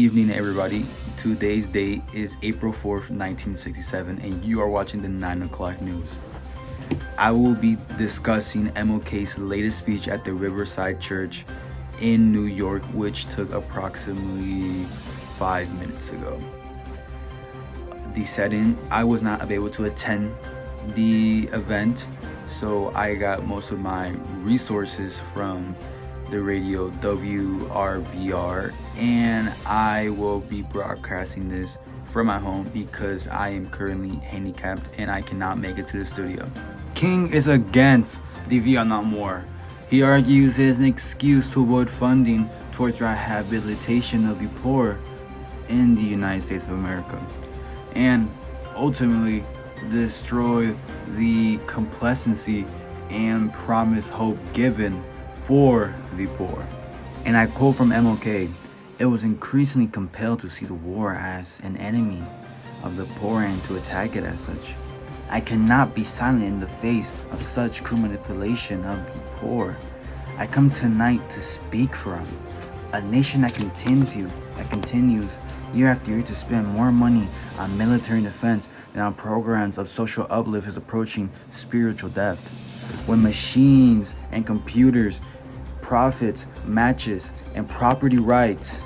evening, everybody. Today's date is April 4th, 1967, and you are watching the 9 o'clock news. I will be discussing MLK's latest speech at the Riverside Church in New York, which took approximately 5 minutes ago. The setting, I was not able to attend the event, so I got most of my resources from the radio WRVR, and I will be broadcasting this from my home because I am currently handicapped and I cannot make it to the studio. King is against the Vietnam War. He argues it is an excuse to avoid funding towards rehabilitation of the poor in the United States of America, and ultimately destroy the complacency and promised hope given for the poor. And I quote from MLK, "It was increasingly compelled to see the war as an enemy of the poor and to attack it as such. I cannot be silent in the face of such cruel manipulation of the poor. I come tonight to speak for them. A nation that continues year after year to spend more money on military defense than on programs of social uplift is approaching spiritual death. When machines and computers, profits, matches, and property rights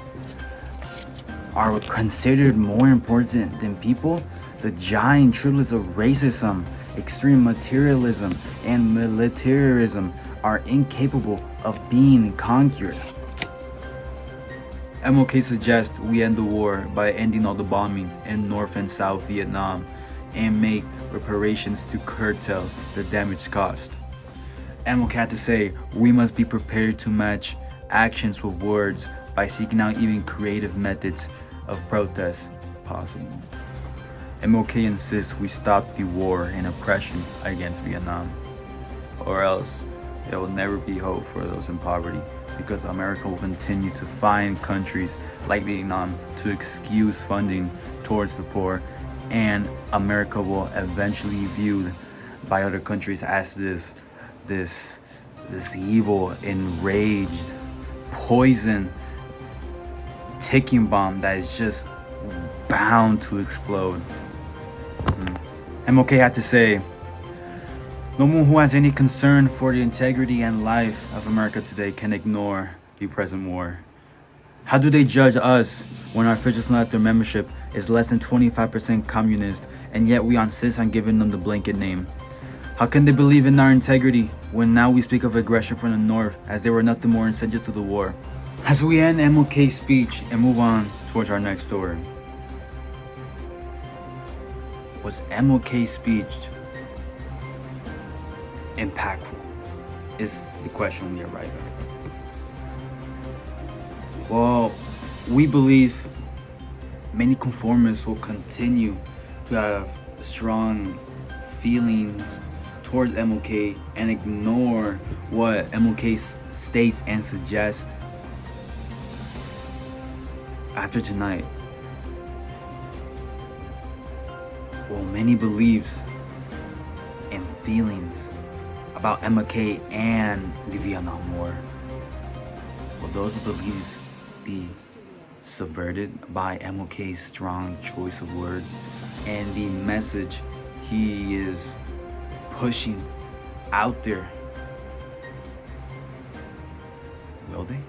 are considered more important than people, the giant triplets of racism, extreme materialism, and militarism are incapable of being conquered." MLK suggests we end the war by ending all the bombing in North and South Vietnam and make reparations to curtail the damage caused. MLK had to say we must be prepared to match actions with words by seeking out even creative methods of protest possible. MLK insists we stop the war and oppression against Vietnam, or else there will never be hope for those in poverty, because America will continue to find countries like Vietnam to excuse funding towards the poor, and America will eventually be viewed by other countries as this evil, enraged, poison, ticking bomb that is just bound to explode. MLK had to say, "No one who has any concern for the integrity and life of America today can ignore the present war. How do they judge us when our official selector membership is less than 25% communist, and yet we insist on giving them the blanket name? How can they believe in our integrity when now we speak of aggression from the North as they were nothing more insensitive to the war?" As we end MLK's speech and move on towards our next story, was MLK's speech impactful? Is the question we arrive at. Well, we believe many conformists will continue to have strong feelings towards MLK and ignore what MLK states and suggests. After tonight, well, many beliefs and feelings about MLK and the Vietnam War, will those beliefs be subverted by MLK's strong choice of words and the message he is pushing out there? Will they?